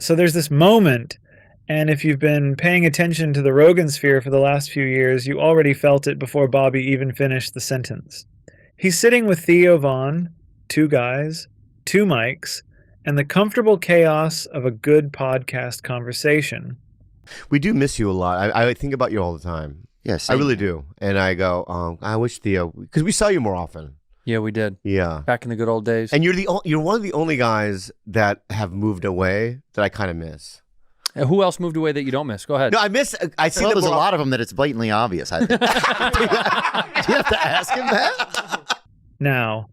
So there's this moment, and if you've been paying attention to the Rogan sphere for the last few years, you already felt it before Bobby even finished the sentence. He's sitting with Theo Vaughn, two guys, two mics, and the comfortable chaos of a good podcast conversation. We do miss you a lot. I think about you all the time. Yes, I really do. And I go, I wish Theo, because we saw you more often. Yeah, we did. Yeah. Back in the good old days. And you're one of the only guys that have moved away that I kind of miss. And who else moved away that you don't miss? Go ahead. No, I see there's a lot of them that it's blatantly obvious, I think. Do you have to ask him that? Now,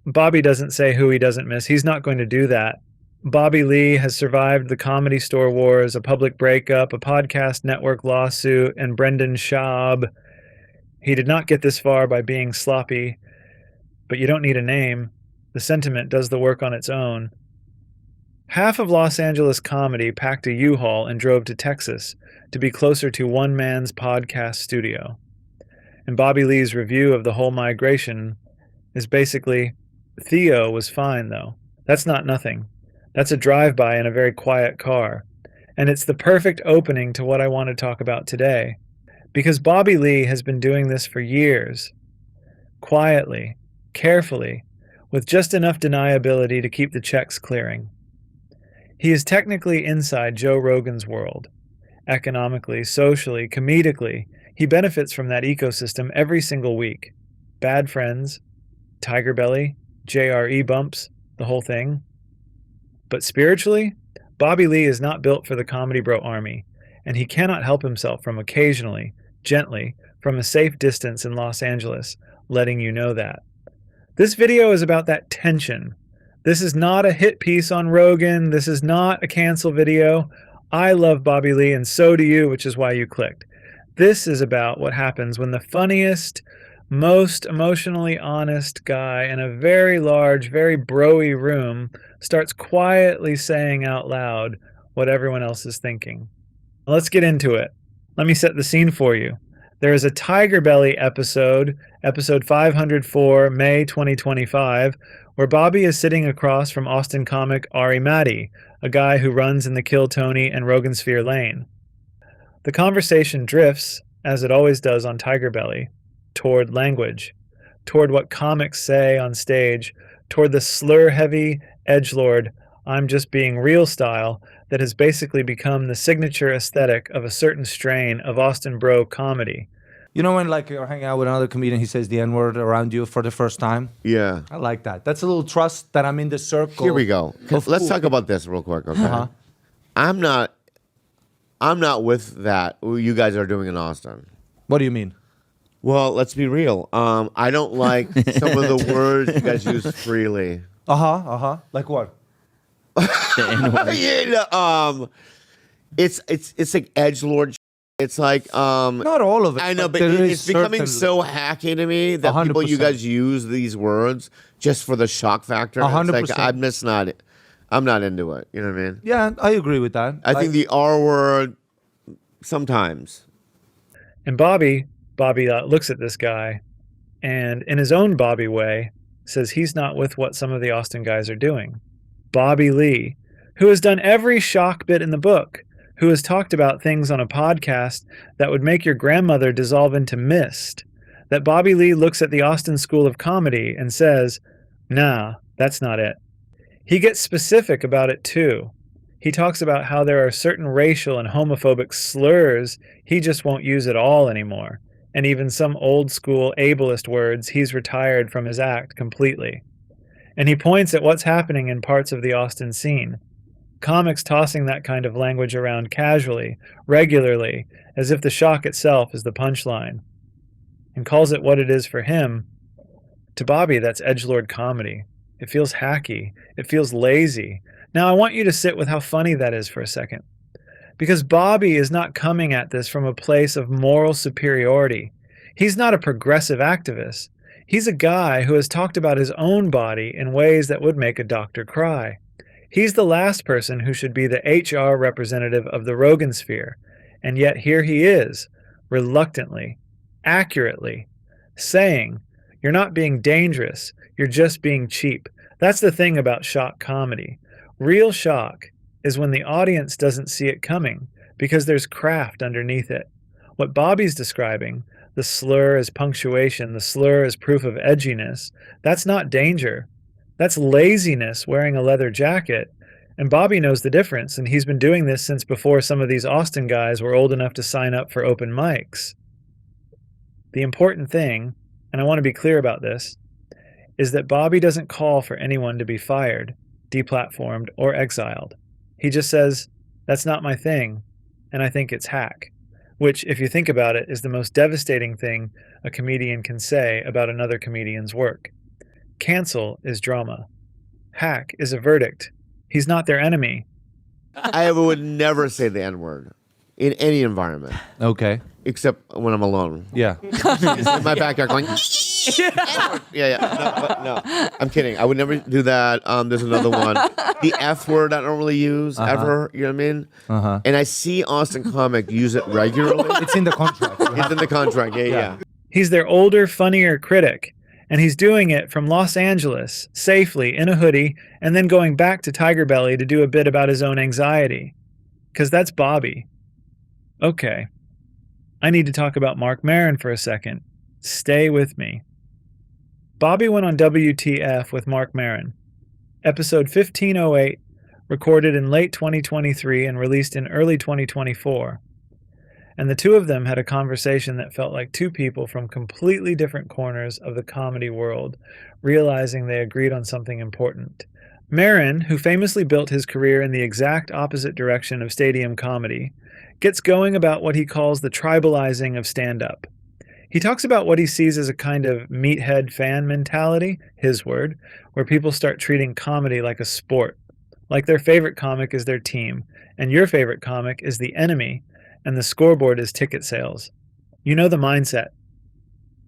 Bobby doesn't say who he doesn't miss. He's not going to do that. Bobby Lee has survived the Comedy Store wars, a public breakup, a podcast network lawsuit, and Brendan Schaub. He did not get this far by being sloppy, but you don't need a name. The sentiment does the work on its own. Half of Los Angeles comedy packed a U-Haul and drove to Texas to be closer to one man's podcast studio. And Bobby Lee's review of the whole migration is basically, Theo was fine though. That's not nothing. That's a drive-by in a very quiet car. And it's the perfect opening to what I want to talk about today. Because Bobby Lee has been doing this for years. Quietly, carefully, with just enough deniability to keep the checks clearing. He is technically inside Joe Rogan's world. Economically, socially, comedically, he benefits from that ecosystem every single week. Bad Friends, TigerBelly, JRE bumps, the whole thing. But spiritually, Bobby Lee is not built for the Comedy Bro army, and he cannot help himself from occasionally, gently, from a safe distance in Los Angeles, letting you know that. This video is about that tension. This is not a hit piece on Rogan. This is not a cancel video. I love Bobby Lee, and so do you, which is why you clicked. This is about what happens when the funniest, most emotionally honest guy in a very large, very bro-y room starts quietly saying out loud what everyone else is thinking. Let's get into it. Let me set the scene for you. There is a TigerBelly episode 504, May 2025, where Bobby is sitting across from Austin comic Ari Matty, a guy who runs in the Kill Tony and Rogan Sphere lane. The conversation drifts, as it always does on TigerBelly, toward language, toward what comics say on stage, toward the slur-heavy edgelord, I'm just being real style that has basically become the signature aesthetic of a certain strain of Austin Bro comedy. You know when like you're hanging out with another comedian, he says the N-word around you for the first time? Yeah. I like that. That's a little trust that I'm in the circle. Here we go. Let's talk about this real quick, okay? Uh-huh. I'm not with that, what you guys are doing in Austin. What do you mean? Well, let's be real. I don't like some of the words you guys use freely. Like what? It's like edgelord. It's like not all of it. I know, but it's becoming so hacky to me that 100%. people, you guys use these words just for the shock factor. 100%. It's like I'm not into it. You know what I mean? Yeah, I agree with that. I think the R word sometimes. And Bobby looks at this guy and in his own Bobby way says he's not with what some of the Austin guys are doing. Bobby Lee, who has done every shock bit in the book, who has talked about things on a podcast that would make your grandmother dissolve into mist, that Bobby Lee looks at the Austin School of Comedy and says, nah, that's not it. He gets specific about it too. He talks about how there are certain racial and homophobic slurs he just won't use at all anymore, and even some old school ableist words he's retired from his act completely. And he points at what's happening in parts of the Austin scene. Comics tossing that kind of language around casually, regularly, as if the shock itself is the punchline. And calls it what it is for him. To Bobby, that's edgelord comedy. It feels hacky. It feels lazy. Now I want you to sit with how funny that is for a second. Because Bobby is not coming at this from a place of moral superiority. He's not a progressive activist. He's a guy who has talked about his own body in ways that would make a doctor cry. He's the last person who should be the HR representative of the Rogan sphere, and yet here he is, reluctantly, accurately, saying, you're not being dangerous, you're just being cheap. That's the thing about shock comedy. Real shock is when the audience doesn't see it coming because there's craft underneath it. What Bobby's describing, the slur as punctuation, the slur as proof of edginess, that's not danger. That's laziness wearing a leather jacket. And Bobby knows the difference, and he's been doing this since before some of these Austin guys were old enough to sign up for open mics. The important thing, and I want to be clear about this, is that Bobby doesn't call for anyone to be fired, deplatformed, or exiled. He just says, that's not my thing, and I think it's hack. Which, if you think about it, is the most devastating thing a comedian can say about another comedian's work. Cancel is drama. Hack is a verdict. He's not their enemy. I would never say the N-word in any environment, Okay. except when I'm alone. Yeah. In my backyard going, yeah. No, I'm kidding. I would never do that. There's another one. The F word I don't really use ever. You know what I mean? And I see Austin comic use it regularly. It's in the contract. It's in the contract. Yeah. He's their older, funnier critic, and he's doing it from Los Angeles, safely, in a hoodie, and then going back to TigerBelly to do a bit about his own anxiety. Because that's Bobby. Okay. I need to talk about Mark Maron for a second. Stay with me. Bobby went on WTF with Mark Maron. Episode 1508, recorded in late 2023 and released in early 2024. And the two of them had a conversation that felt like two people from completely different corners of the comedy world, realizing they agreed on something important. Maron, who famously built his career in the exact opposite direction of stadium comedy, gets going about what he calls the tribalizing of stand-up. He talks about what he sees as a kind of meathead fan mentality, his word, where people start treating comedy like a sport, like their favorite comic is their team, and your favorite comic is the enemy, and the scoreboard is ticket sales. You know the mindset.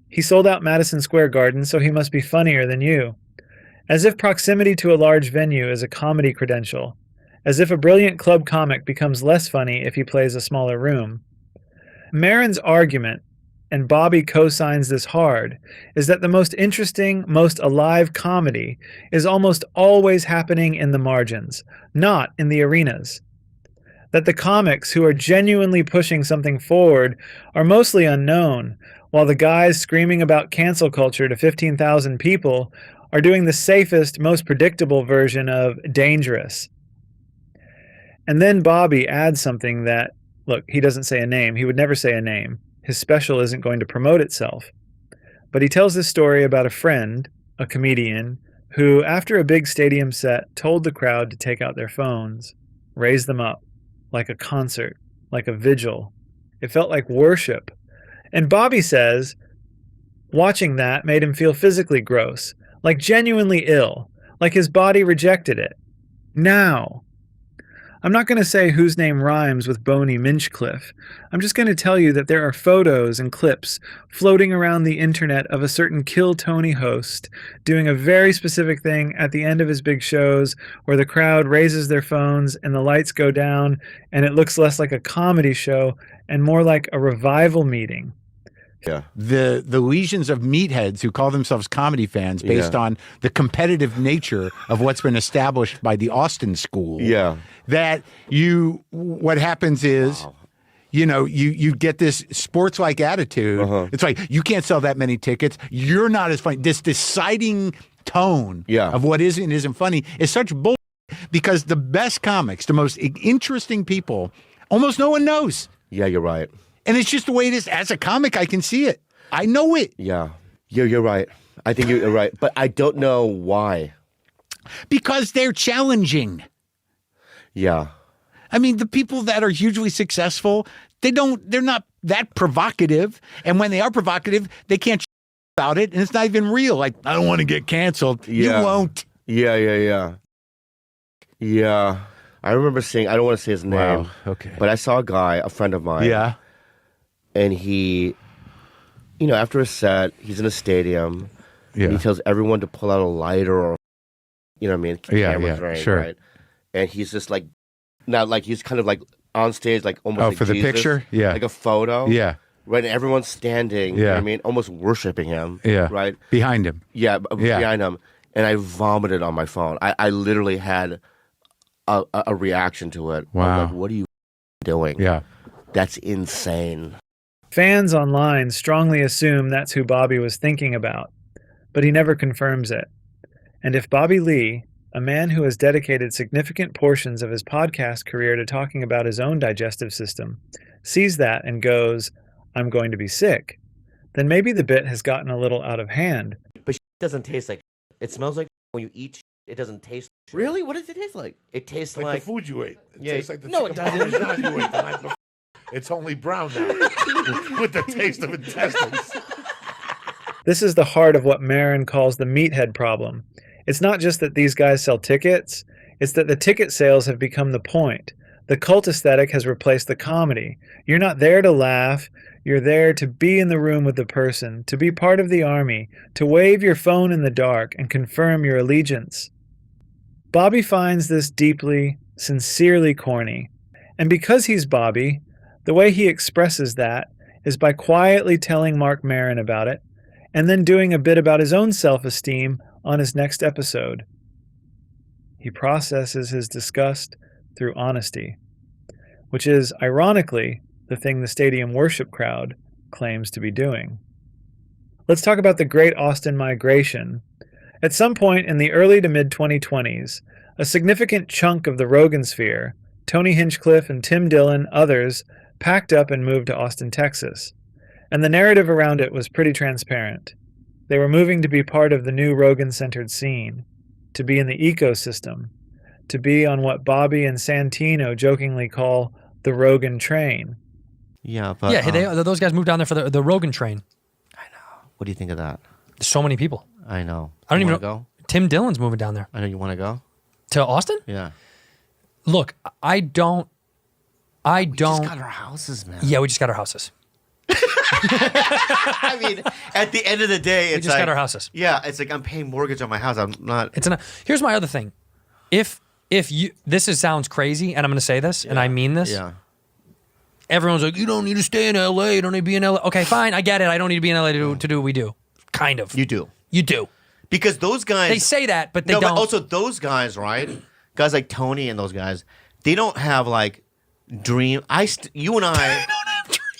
He sold out Madison Square Garden, so he must be funnier than you. As if proximity to a large venue is a comedy credential. As if a brilliant club comic becomes less funny if he plays a smaller room. Maron's argument, and Bobby co-signs this hard, is that the most interesting, most alive comedy is almost always happening in the margins, not in the arenas. That the comics who are genuinely pushing something forward are mostly unknown, while the guys screaming about cancel culture to 15,000 people are doing the safest, most predictable version of dangerous. And then Bobby adds something that, look, he doesn't say a name. He would never say a name. His special isn't going to promote itself. But he tells this story about a friend, a comedian, who, after a big stadium set, told the crowd to take out their phones, raise them up, like a concert, like a vigil. It felt like worship. And Bobby says, watching that made him feel physically gross, like genuinely ill, like his body rejected it. Now, I'm not going to say whose name rhymes with Boney Minchcliffe. I'm just going to tell you that there are photos and clips floating around the internet of a certain Kill Tony host doing a very specific thing at the end of his big shows where the crowd raises their phones and the lights go down and it looks less like a comedy show and more like a revival meeting. Yeah. The legions of meatheads who call themselves comedy fans based on the competitive nature of what's been established by the Austin school. Yeah. That what happens is, you get this sports-like attitude. It's like, you can't sell that many tickets. You're not as funny. This deciding tone of what is and isn't funny is such bull because the best comics, the most interesting people, almost no one knows. Yeah, you're right. And it's just the way it is. As a comic, I can see it. I know it. Yeah. You're right. I think you're right. But I don't know why. Because they're challenging. Yeah. I mean, the people that are hugely successful, they're not that provocative. And when they are provocative, they can't about it. And it's not even real. Like, I don't want to get canceled. Yeah. You won't. Yeah. I remember seeing, I don't want to say his name. Wow. Okay. But I saw a guy, a friend of mine. Yeah. And he, after a set, he's in a stadium. Yeah. And he tells everyone to pull out a lighter or, camera drain, sure. right? And he's just like, not like he's kind of like on stage, like almost like for the Jesus, picture? Yeah. Like a photo. Yeah. Right? And everyone's standing, you know what I mean? Almost worshiping him. Yeah. Right? Behind him. Yeah, behind him. And I vomited on my phone. I literally had a reaction to it. Wow. Like, what are you doing? Yeah. That's insane. Fans online strongly assume that's who Bobby was thinking about, but he never confirms it. And if Bobby Lee, a man who has dedicated significant portions of his podcast career to talking about his own digestive system, sees that and goes, "I'm going to be sick," then maybe the bit has gotten a little out of hand. But it doesn't taste like it smells like when you eat it doesn't taste like Really? What does it taste like? it tastes Like like the food you ate. It Yeah, tastes like the no, it chicken doesn't. parmesan you ate the night before. It's only brown now with the taste of intestines. This is the heart of what Maron calls the meathead problem. It's not just that these guys sell tickets, it's that the ticket sales have become the point. The cult aesthetic has replaced the comedy. You're not there to laugh, you're there to be in the room with the person, to be part of the army, to wave your phone in the dark and confirm your allegiance. Bobby finds this deeply, sincerely corny. And because he's Bobby, the way he expresses that is by quietly telling Mark Maron about it, and then doing a bit about his own self-esteem on his next episode. He processes his disgust through honesty, which is, ironically, the thing the stadium worship crowd claims to be doing. Let's talk about the Great Austin Migration. At some point in the early to mid-2020s, a significant chunk of the Rogan sphere, Tony Hinchcliffe and Tim Dillon, others, packed up and moved to Austin, Texas. And the narrative around it was pretty transparent. They were moving to be part of the new Rogan-centered scene, to be in the ecosystem, to be on what Bobby and Santino jokingly call the Rogan train. Yeah, but yeah, those guys moved down there for the Rogan train. what do you think of that? So many people. I know. I don't You even wanna know. go. Tim Dillon's moving down there I know you want to go. to Austin. Yeah. Look, I don't. Just got our houses, man. Yeah, we just got our houses. I mean, at the end of the day, We it's just like, got our houses. Yeah, it's like I'm paying mortgage on my house. I'm not. It's here's my other thing. If you sounds crazy, and I'm going to say this, and I mean this. Yeah. Everyone's like, you don't need to stay in LA. You don't need to be in LA. Okay, fine, I get it. I don't need to be in LA to do what we do. Kind of. You do. You do. Because those guys. They say that, but they no, don't. but also those guys, right? Guys like Tony and those guys, they don't have like dream. You and I.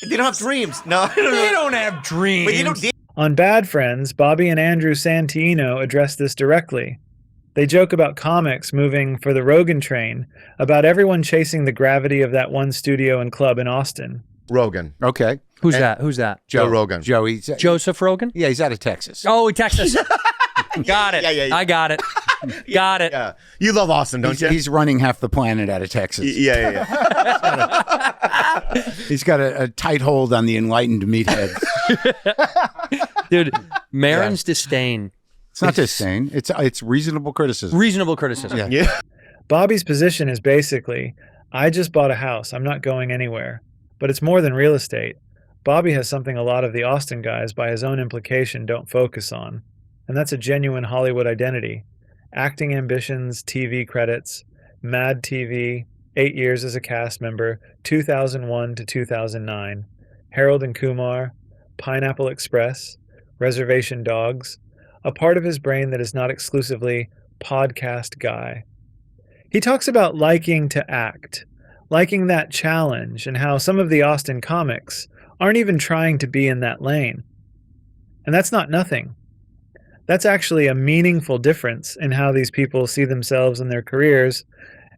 They don't have dreams. No, they don't have dreams. But you know, On Bad Friends, Bobby and Andrew Santino address this directly. They joke about comics moving for the Rogan train, about everyone chasing the gravity of that one studio and club in Austin. Rogan. Okay. Who's that? Who's that? Joe Rogan. Joe, he's, Joseph Rogan? yeah, he's out of Texas. Oh, Texas. Got it. Yeah. I got it. Got it. Yeah. You love Austin, don't you? He's running half the planet out of Texas. Yeah. He's got a tight hold on the enlightened meatheads. Dude, Maron's disdain. It's not disdain. It's reasonable criticism. Reasonable criticism. Yeah. Yeah. Bobby's position is basically, I just bought a house, I'm not going anywhere. But it's more than real estate. Bobby has something a lot of the Austin guys, by his own implication, don't focus on. And that's a genuine Hollywood identity. Acting ambitions, TV credits, Mad TV, 8 years as a cast member, 2001 to 2009, Harold and Kumar, Pineapple Express, Reservation Dogs, a part of his brain that is not exclusively podcast guy. He talks about liking to act, liking that challenge, and how some of the Austin comics aren't even trying to be in that lane. And that's not nothing. That's actually a meaningful difference in how these people see themselves and their careers.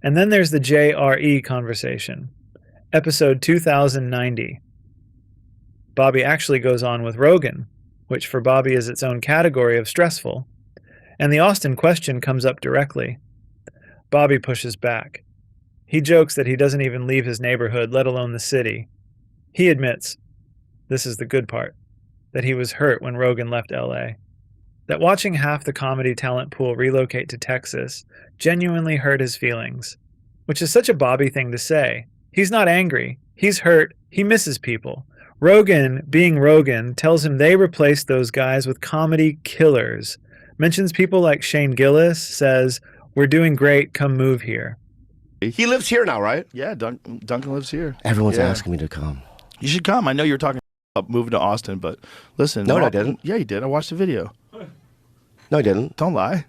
And then there's the JRE conversation, episode 2090. Bobby actually goes on with Rogan, which for Bobby is its own category of stressful. And the Austin question comes up directly. Bobby pushes back. He jokes that he doesn't even leave his neighborhood, let alone the city. He admits, this is the good part, that he was hurt when Rogan left LA. That watching half the comedy talent pool relocate to Texas genuinely hurt his feelings, which is such a Bobby thing to say. He's not angry. He's hurt. He misses people. Rogan, being Rogan, tells him they replaced those guys with comedy killers. Mentions people like Shane Gillis, says, we're doing great, come move here. He lives here now, right? Yeah, Duncan lives here. Everyone's Yeah. asking me to come. You should come. I know you were talking about moving to Austin, but listen. No, I didn't. Yeah, you did. I watched the video. No, I didn't. Don't lie.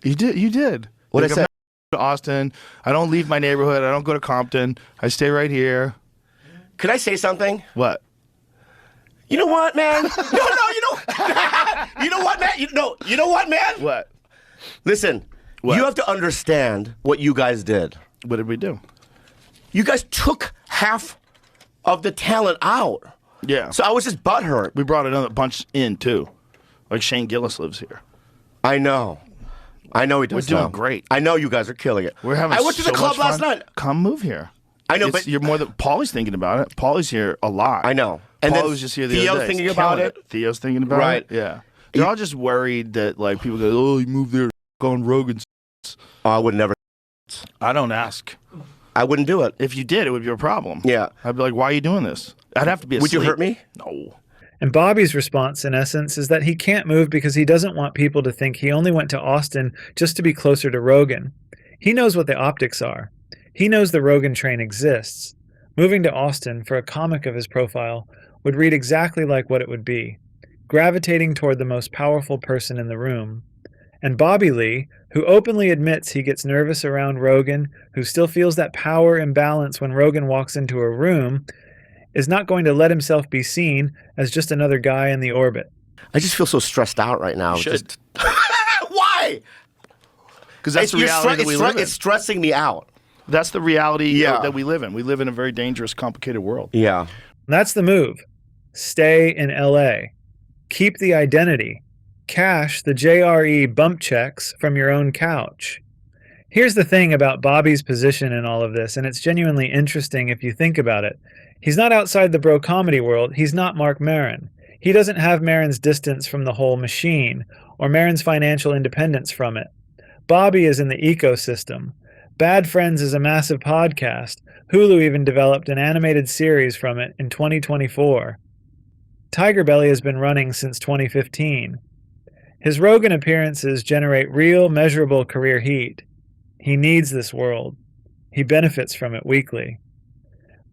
You did. You did. What I Like, said? to Austin. I don't leave my neighborhood. I don't go to Compton. I stay right here. Could I say something? What? You know what, man? No, you know. You know what, man? You know what, man? What? Listen, What? you have to understand what you guys did. What did we do? You guys took half of the talent out. Yeah. So I was just butthurt. We brought another bunch in too. Like Shane Gillis lives here. I know he does. We're doing now. great. I know you guys are killing it. We're having. I went to the so club much last fun. night. Come move here. I know, but you're more than Paulie's thinking about it. Paulie's here a lot. I know. And then Paulie was just here the Theo's other day. thinking He's about killing it. Theo's thinking about Right. it. Yeah. They're all just worried that like people go, oh, you moved there, on Rogan's. I would never. I don't ask. I wouldn't do it. If you did, it would be a problem. Yeah. I'd be like, why are you doing this? I'd have to be asleep. Would you hurt me? No. And Bobby's response, in essence, is that he can't move because he doesn't want people to think he only went to Austin just to be closer to Rogan. He knows what the optics are. He knows the Rogan train exists. Moving to Austin for a comic of his profile would read exactly like what it would be, gravitating toward the most powerful person in the room. And Bobby Lee, who openly admits he gets nervous around Rogan, who still feels that power imbalance when Rogan walks into a room, is not going to let himself be seen as just another guy in the orbit. I just feel so stressed out right now. You should. Why? Because that's the reality that we live in. It's stressing me out. That's the reality Yeah. that we live in. We live in a very dangerous, complicated world. Yeah. That's the move. Stay in LA. Keep the identity. Cash the JRE bump checks from your own couch. Here's the thing about Bobby's position in all of this, and it's genuinely interesting if you think about it. He's not outside the bro comedy world. He's not Mark Maron. He doesn't have Maron's distance from the whole machine, or Maron's financial independence from it. Bobby is in the ecosystem. Bad Friends is a massive podcast. Hulu even developed an animated series from it in 2024. TigerBelly has been running since 2015. His Rogan appearances generate real, measurable career heat. He needs this world. He benefits from it weekly.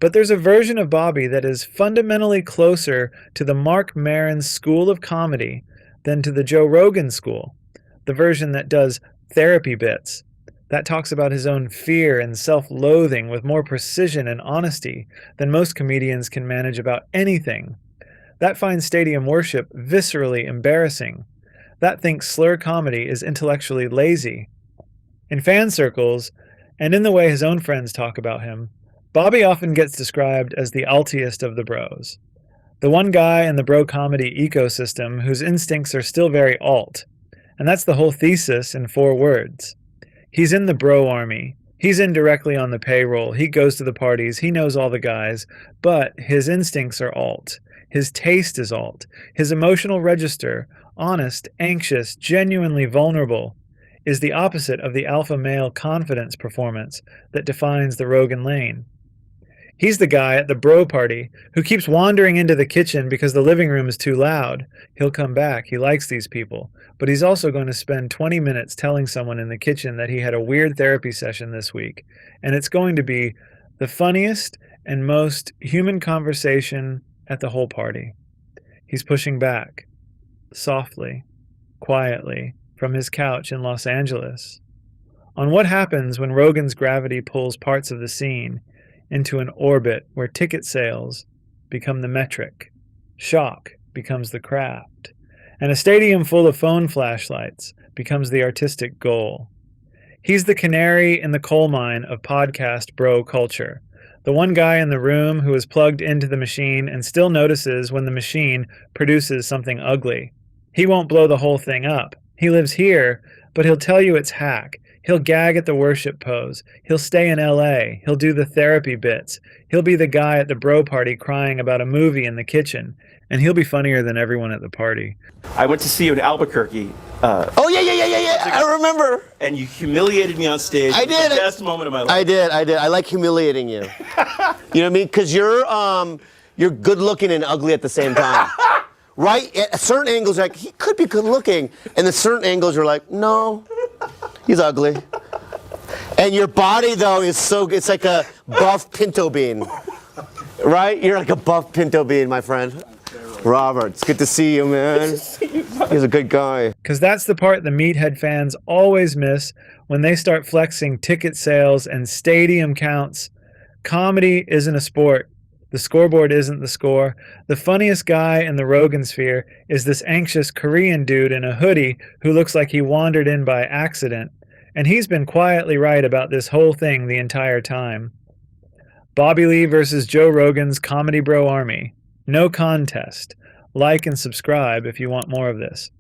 But there's a version of Bobby that is fundamentally closer to the Mark Maron school of comedy than to the Joe Rogan school, the version that does therapy bits, that talks about his own fear and self-loathing with more precision and honesty than most comedians can manage about anything. That finds stadium worship viscerally embarrassing. That thinks slur comedy is intellectually lazy. In fan circles, and in the way his own friends talk about him, Bobby often gets described as the Altiest of the bros. The one guy in the bro comedy ecosystem whose instincts are still very alt. And that's the whole thesis in 4 words. He's in the bro army. He's indirectly on the payroll. He goes to the parties. He knows all the guys. But his instincts are alt. His taste is alt. His emotional register, honest, anxious, genuinely vulnerable, is the opposite of the alpha male confidence performance that defines the Rogan lane. He's the guy at the bro party who keeps wandering into the kitchen because the living room is too loud. He'll come back. He likes these people. But he's also going to spend 20 minutes telling someone in the kitchen that he had a weird therapy session this week. And it's going to be the funniest and most human conversation at the whole party. He's pushing back, softly, quietly, from his couch in Los Angeles, on what happens when Rogan's gravity pulls parts of the scene into an orbit where ticket sales become the metric, shock becomes the craft, and a stadium full of phone flashlights becomes the artistic goal. He's the canary in the coal mine of podcast bro culture, the one guy in the room who is plugged into the machine and still notices when the machine produces something ugly. He won't blow the whole thing up. He lives here, but he'll tell you it's hack. He'll gag at the worship pose. He'll stay in LA. He'll do the therapy bits. He'll be the guy at the bro party crying about a movie in the kitchen. And he'll be funnier than everyone at the party. I went to see you in Albuquerque. Oh, yeah. I remember. And you humiliated me on stage. I did. The best moment of my life. I did. I like humiliating you. You know what I mean? Because you're good looking and ugly at the same time. Right? At certain angles, like, he could be good looking. And the certain angles, you're like, no, he's ugly. And your body, though, is it's like a buff pinto bean. Right? You're like a buff pinto bean, my friend. Robert, it's good to see you, man. He's a good guy. Because that's the part the Meathead fans always miss when they start flexing ticket sales and stadium counts. Comedy isn't a sport. The scoreboard isn't the score. The funniest guy in the Rogan sphere is this anxious Korean dude in a hoodie who looks like he wandered in by accident. And he's been quietly right about this whole thing the entire time. Bobby Lee versus Joe Rogan's Comedy Bro Army. No contest. Like and subscribe if you want more of this.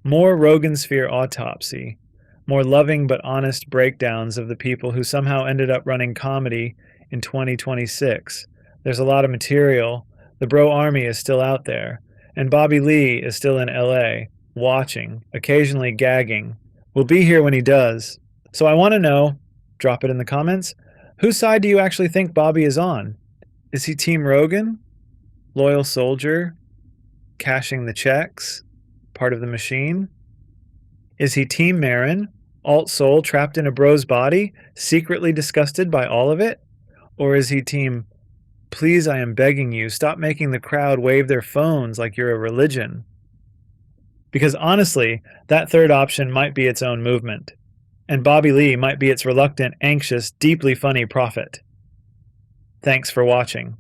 More Rogan Sphere autopsy. More loving but honest breakdowns of the people who somehow ended up running comedy in 2026. There's a lot of material. The Bro Army is still out there. And Bobby Lee is still in LA, watching, occasionally gagging. We'll be here when he does. So I want to know, drop it in the comments, whose side do you actually think Bobby is on? Is he Team Rogan? Loyal soldier? Cashing the checks? Part of the machine? Is he Team Maron? Alt soul trapped in a bro's body, secretly disgusted by all of it? Or is he Team, please, I am begging you, stop making the crowd wave their phones like you're a religion? Because honestly, that third option might be its own movement. And Bobby Lee might be its reluctant, anxious, deeply funny prophet. Thanks for watching.